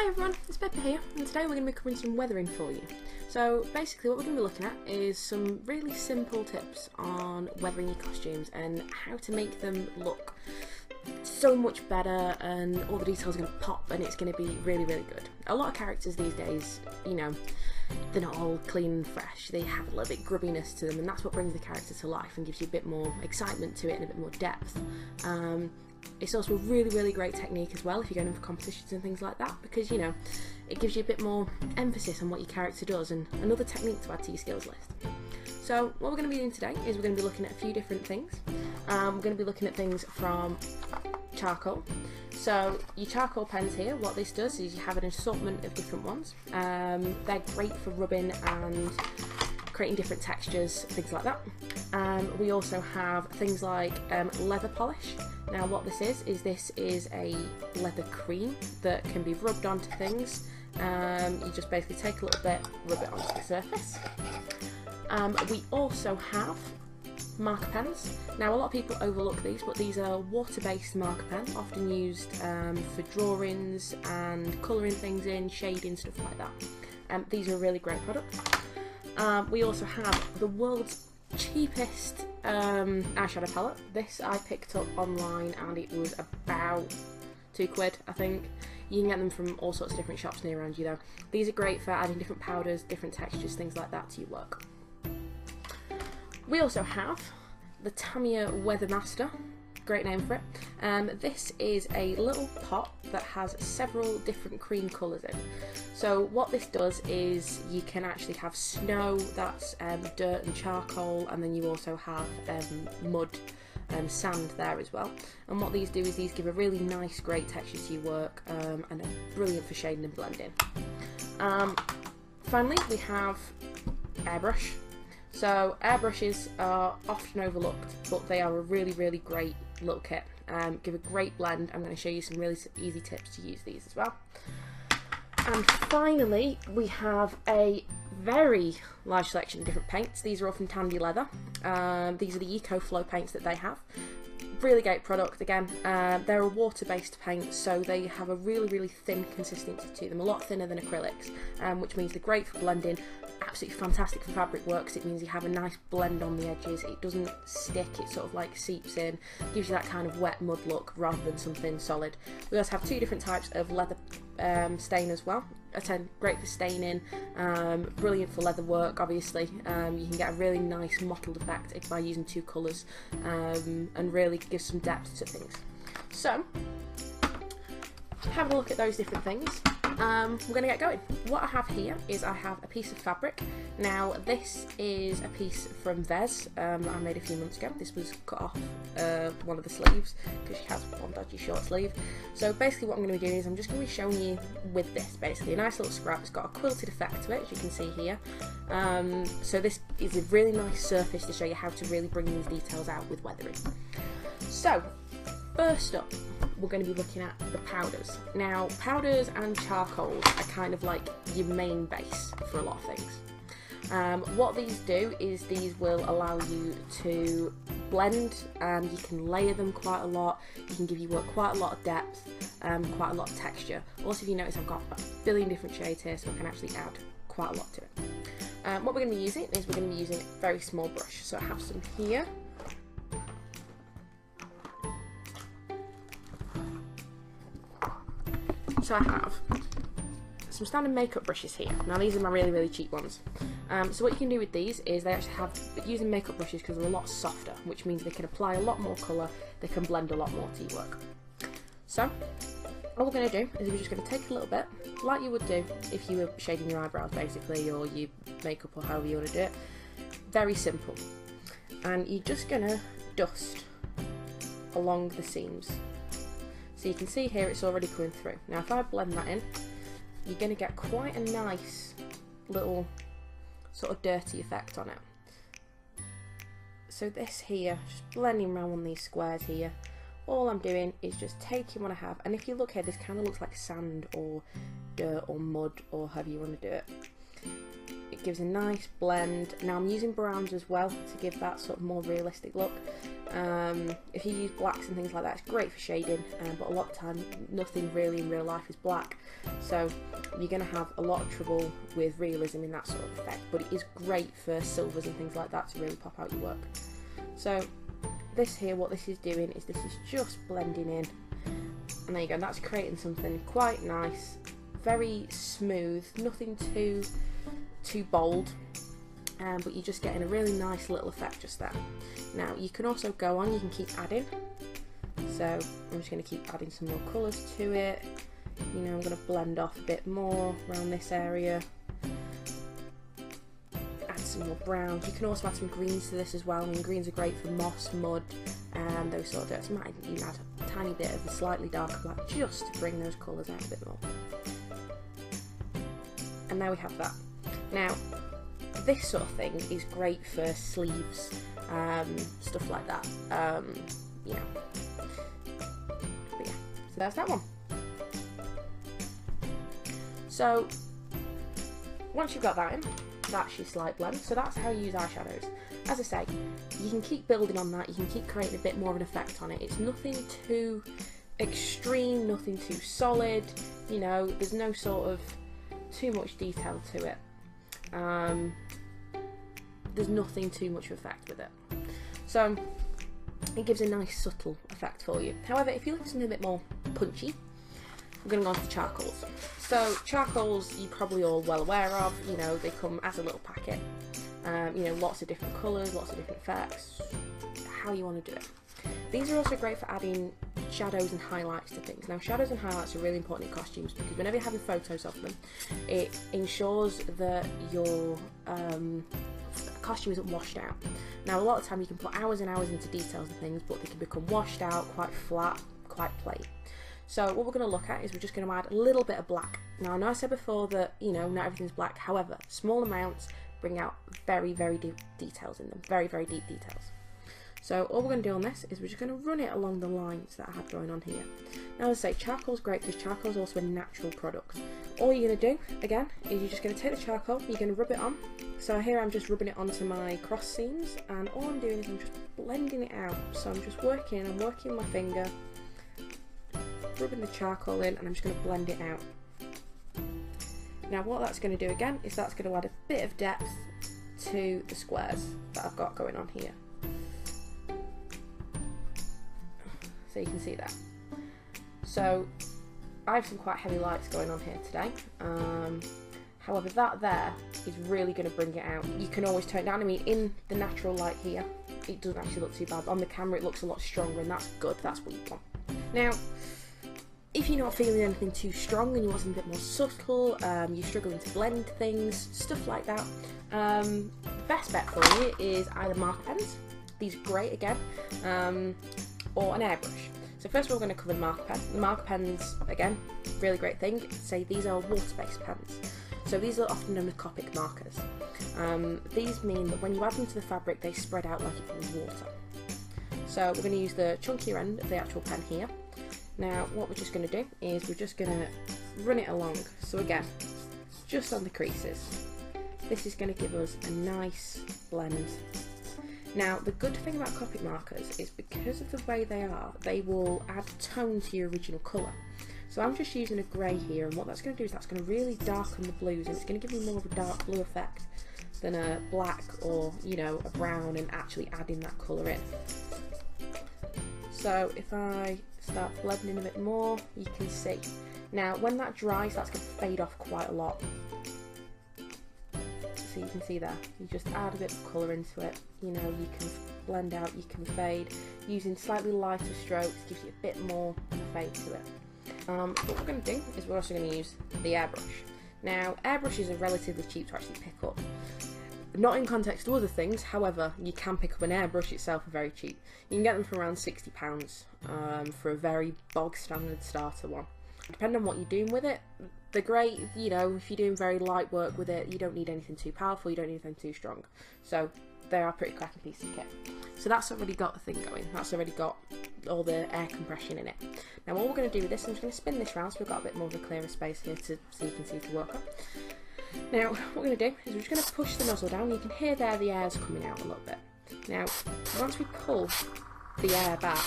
Hi everyone, it's Pippa here, and today we're going to be covering some weathering for you. So basically what we're going to be looking at is some really simple tips on weathering your costumes and how to make them look so much better, and all the details are going to pop and it's going to be really good. A lot of characters these days, you know, they're not all clean and fresh, they have a little bit grubbiness to them, and that's what brings the character to life and gives you a bit more excitement to it and a bit more depth. It's also a really great technique as well if you're going in for competitions and things like that, because, you know, it gives you a bit more emphasis on what your character does and another technique to add to your skills list. So what we're going to be doing today is we're going to be looking at a few different things. We're going to be looking at things from charcoal. So your charcoal pens here, what this does is you have an assortment of different ones. They're great for rubbing and creating different textures, things like that. We also have things like leather polish. Now what this is a leather cream that can be rubbed onto things. You just basically take a little bit, rub it onto the surface. We also have marker pens. Now a lot of people overlook these, but these are water-based marker pens, often used for drawings and colouring things in, shading, stuff like that. These are a really great product. We also have the world's cheapest eyeshadow palette. This I picked up online and it was about £2, I think. You can get them from all sorts of different shops near around you though. These are great for adding different powders, different textures, things like that to your work. We also have the Tamiya Weathermaster, great name for it. This is a little pot that has several different cream colours in. So what this does is you can actually have snow, that's dirt and charcoal, and then you also have mud and sand there as well. And what these do is these give a really nice, great texture to your work, and are brilliant for shading and blending. Finally, we have airbrush. So airbrushes are often overlooked, but they are a really great little kit. Give a great blend. I'm going to show you some really easy tips to use these as well. And finally, we have a very large selection of different paints. These are all from Tandy Leather. These are the EcoFlow paints that they have. Really great product again. They're a water-based paint, so they have a really thin consistency to them, a lot thinner than acrylics, which means they're great for blending. Absolutely fantastic for fabric work, because it means you have a nice blend on the edges. It doesn't stick, it sort of like seeps in, gives you that kind of wet mud look rather than something solid. We also have two different types of leather stain as well. Great for staining, brilliant for leather work obviously. You can get a really nice mottled effect by using two colours, and really give some depth to things. So having a look at those different things, we're going to get going. What I have here is I have a piece of fabric. Now this is a piece from Vez that I made a few months ago. This was cut off one of the sleeves because she has one dodgy short sleeve. So basically what I'm going to be doing is I'm just going to be showing you with this, basically a nice little scrap. It's got a quilted effect to it, as you can see here. So this is a really nice surface to show you how to really bring these details out with weathering. So first up, we're going to be looking at the powders. Now, powders and charcoals are kind of like your main base for a lot of things. What these do is these will allow you to blend, you can layer them quite a lot, you can give your work quite a lot of depth, quite a lot of texture. Also, if you notice, I've got a billion different shades here, so I can actually add quite a lot to it. What we're going to be using is we're going to be using a very small brush. So I have some here. So I have some standard makeup brushes here. Now these are my really cheap ones. So what you can do with these is they actually have, using makeup brushes because they're a lot softer, which means they can apply a lot more colour, they can blend a lot more to your work. So all we're going to do is we're just going to take a little bit, like you would do if you were shading your eyebrows basically, or your makeup, or however you want to do it. Very simple. And you're just going to dust along the seams. So you can see here it's already coming through. Now if I blend that in, you're going to get quite a nice little sort of dirty effect on it. So this here, just blending around on these squares here, all I'm doing is just taking what I have, and if you look here, this kind of looks like sand or dirt or mud or however you want to do it. It gives a nice blend. Now I'm using browns as well to give that sort of more realistic look. If you use blacks and things like that, it's great for shading, but a lot of the time nothing really in real life is black, so you're going to have a lot of trouble with realism in that sort of effect, but it is great for silvers and things like that to really pop out your work. So this here, what this is doing is this is just blending in, and there you go, and that's creating something quite nice, very smooth, nothing too bold, but you're just getting a really nice little effect just there. Now you can also go on, you can keep adding, so I'm just going to keep adding some more colours to it. You know, I'm going to blend off a bit more around this area, add some more browns. You can also add some greens to this as well. I mean, greens are great for moss, mud, and those sort of dirts. You might even add a tiny bit of a slightly darker black just to bring those colours out a bit more. And there we have that. Now this sort of thing is great for sleeves, stuff like that, you know. But yeah, so there's that one. So once you've got that in, that's your slight blend. So that's how you use eyeshadows. As I say, you can keep building on that, you can keep creating a bit more of an effect on it. It's nothing too extreme, nothing too solid, you know, there's no sort of too much detail to it. There's nothing too much effect with it. So it gives a nice subtle effect for you. However, if you look for something a bit more punchy, we're going to go on to charcoals. So charcoals you're probably all well aware of, you know, they come as a little packet. You know, lots of different colours, lots of different effects, how you want to do it. These are also great for adding shadows and highlights to things. Now shadows and highlights are really important in costumes because whenever you're having photos of them, it ensures that your costume isn't washed out. Now a lot of the time you can put hours and hours into details and things, but they can become washed out, quite flat, quite plain. So what we're going to look at is we're just going to add a little bit of black. Now I know I said before that, you know, not everything's black, however, small amounts bring out very, very deep details in them, very, very deep details. So all we're going to do on this is we're just going to run it along the lines that I had going on here. Now as I say, charcoal's great because charcoal is also a natural product. All you're going to do, again, is you're just going to take the charcoal, you're going to rub it on. So here I'm just rubbing it onto my cross seams, and all I'm doing is I'm just blending it out. So I'm just working my finger, rubbing the charcoal in, and I'm just going to blend it out. Now what that's going to do again is that's going to add a bit of depth to the squares that I've got going on here. So you can see that. So I have some quite heavy lights going on here today. However, that there is really going to bring it out. You can always tone it down. I mean, in the natural light here, it doesn't actually look too bad. On the camera, it looks a lot stronger, and that's good. That's what you want. Now, if you're not feeling anything too strong and you want something a bit more subtle, you're struggling to blend things, stuff like that, the best bet for you is either marker pens. These are great again. Or an airbrush. So first of all we're going to cover the marker pen. The marker pens, again, really great thing. Say these are water-based pens. So these are often known as Copic markers. These mean that when you add them to the fabric they spread out like it was water. So we're going to use the chunkier end of the actual pen here. Now what we're just going to do is we're just going to run it along. So again, just on the creases. This is going to give us a nice blend. Now the good thing about Copic markers is because of the way they are, they will add tone to your original colour. So I'm just using a grey here, and what that's going to do is that's going to really darken the blues, and it's going to give me more of a dark blue effect than a black or, you know, a brown, and actually adding that colour in. So if I start blending a bit more, you can see. Now when that dries, that's going to fade off quite a lot. So you can see there, you just add a bit of colour into it, you know, you can blend out, you can fade. Using slightly lighter strokes gives you a bit more of a fade to it. What we're going to do is we're also going to use the airbrush. Now airbrushes are relatively cheap to actually pick up. Not in context to other things, however, you can pick up an airbrush itself for very cheap. You can get them for around £60 for a very bog standard starter one. Depending on what you're doing with it, they're great, you know, if you're doing very light work with it, you don't need anything too powerful, you don't need anything too strong. So they are a pretty cracking piece of kit. So that's already got the thing going, that's already got all the air compression in it. Now what we're going to do with this, I'm just going to spin this round so we've got a bit more of a clearer space here so you can see to work on. Now what we're going to do is we're just going to push the nozzle down. You can hear there the air's coming out a little bit. Now once we pull the air back,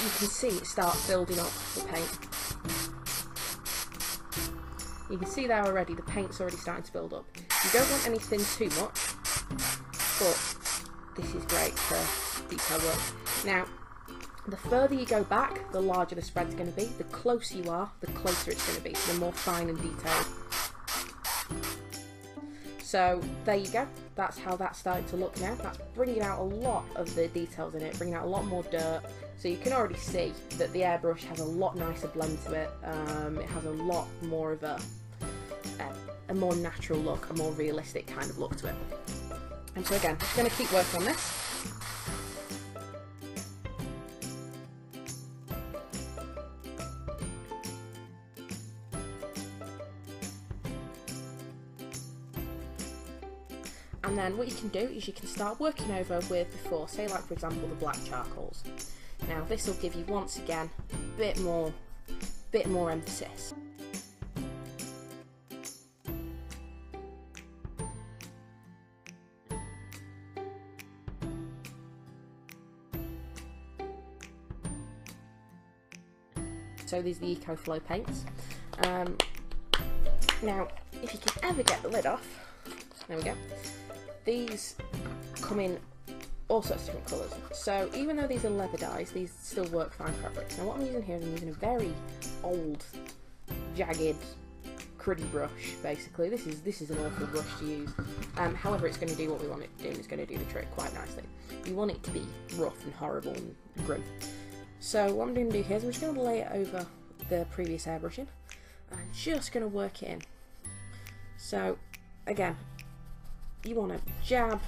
you can see it start building up the paint. You can see there already, the paint's already starting to build up. You don't want anything too much, but this is great for detail work. Now, the further you go back, the larger the spread's going to be. The closer you are, the closer it's going to be, so the more fine and detailed. So there you go, that's how that's starting to look now. That's bringing out a lot of the details in it, bringing out a lot more dirt. So you can already see that the airbrush has a lot nicer blend to it. It has a lot more of a more natural look, a more realistic kind of look to it. And so again, I'm going to keep working on this. And then what you can do is you can start working over with before, say like for example the black charcoals. Now this will give you once again a bit more emphasis. So these are the Eco Flow paints. Now if you can ever get the lid off, there we go. These come in all sorts of different colours. So even though these are leather dyes, these still work fine fabrics. Now what I'm using here is I'm using a very old, jagged, cruddy brush. Basically, this is an awful brush to use. However, it's going to do what we want it to do, and it's going to do the trick quite nicely. You want it to be rough and horrible and grim. So what I'm going to do here is I'm just going to lay it over the previous airbrushing, and I'm just going to work it in. So again, you want to jab,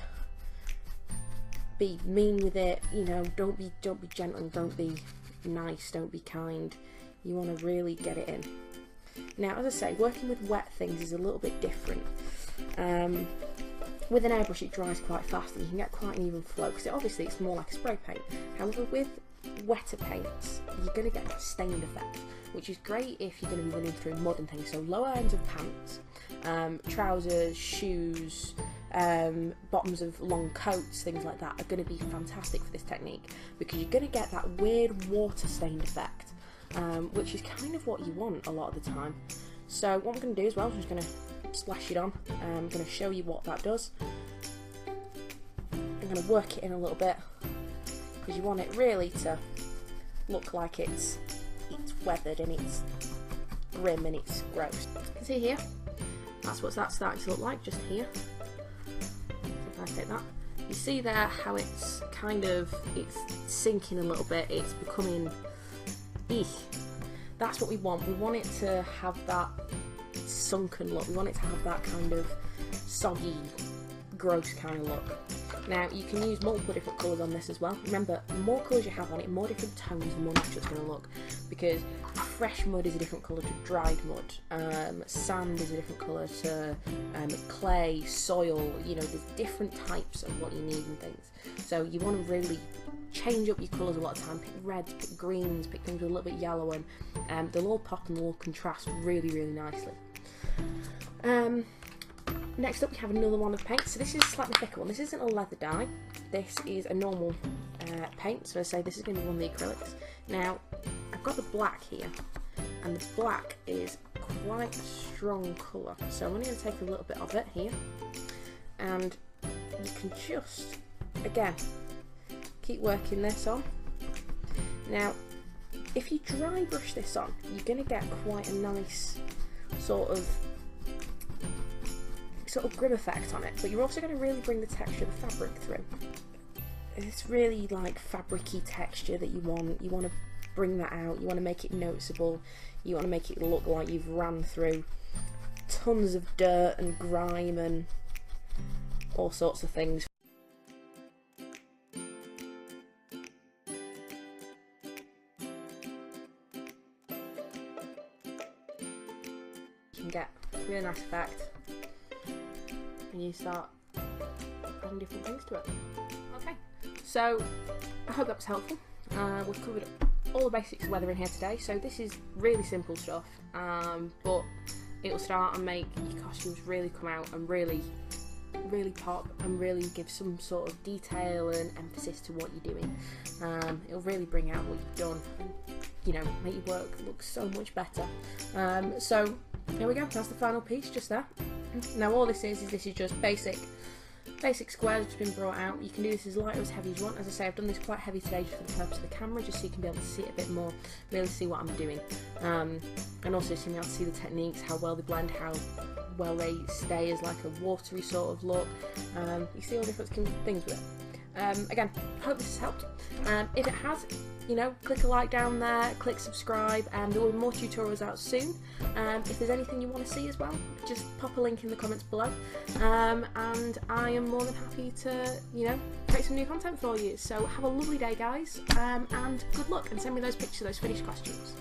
be mean with it, you know, don't be gentle, don't be nice, don't be kind. You want to really get it in. Now, as I say, working with wet things is a little bit different. With an airbrush it dries quite fast and you can get quite an even flow, because obviously it's more like a spray paint. However, with wetter paints you're going to get that stained effect, which is great if you're going to be running through mud and things. So lower ends of pants, trousers, shoes, bottoms of long coats, things like that are going to be fantastic for this technique, because you're going to get that weird water stained effect, which is kind of what you want a lot of the time. So what I'm going to do as well, I'm just going to splash it on. I'm going to show you what that does. I'm going to work it in a little bit, because you want it really to look like it's weathered and it's grim and it's gross. You can see here, that's what that's starting to look like just here. If I take that, you see there how it's it's sinking a little bit, it's becoming eek. That's what we want. We want it to have that sunken look, we want it to have that kind of soggy, gross kind of look. Now you can use multiple different colours on this as well. Remember, the more colours you have on it, more different tones, the more natural it's going to look, because fresh mud is a different colour to dried mud, sand is a different colour to clay, soil, you know, there's different types of what you need and things. So you want to really change up your colours a lot of time, pick reds, pick greens, pick things with a little bit yellow, and they'll all pop and they'll all contrast really, really nicely. Next up we have another one of paint. So this is a slightly thicker one. This isn't a leather dye, this is a normal paint. So I say this is going to be one of the acrylics. Now I've got the black here, and the black is quite a strong colour, so I'm only going to take a little bit of it here, and you can just, again, keep working this on. Now if you dry brush this on, you're going to get quite a nice sort of grim effect on it, but you're also going to really bring the texture of the fabric through. It's really like fabricy texture that you want. You want to bring that out, you want to make it noticeable, you want to make it look like you've ran through tons of dirt and grime and all sorts of things. You can get a really nice effect, and you start adding different things to it. Okay, so I hope that was helpful. We've covered all the basics of weathering here today, so this is really simple stuff, but it'll start and make your costumes really come out and really really pop and really give some sort of detail and emphasis to what you're doing. It'll really bring out what you've done and, you know, make your work look so much better. So there we go, that's the final piece just there. Now all this is just basic squares which have been brought out. You can do this as light or as heavy as you want. As I say, I've done this quite heavy today just for the purpose of the camera, just so you can be able to see it a bit more, really see what I'm doing, and also so you can be able to see the techniques, how well they blend, how well they stay as like a watery sort of look. You see all different things with it. Again, hope this has helped. If it has, you know, click a like down there, click subscribe, and there will be more tutorials out soon. If there's anything you want to see as well, just pop a link in the comments below, and I am more than happy to, you know, create some new content for you. So have a lovely day, guys, and good luck, and send me those pictures of those finished costumes.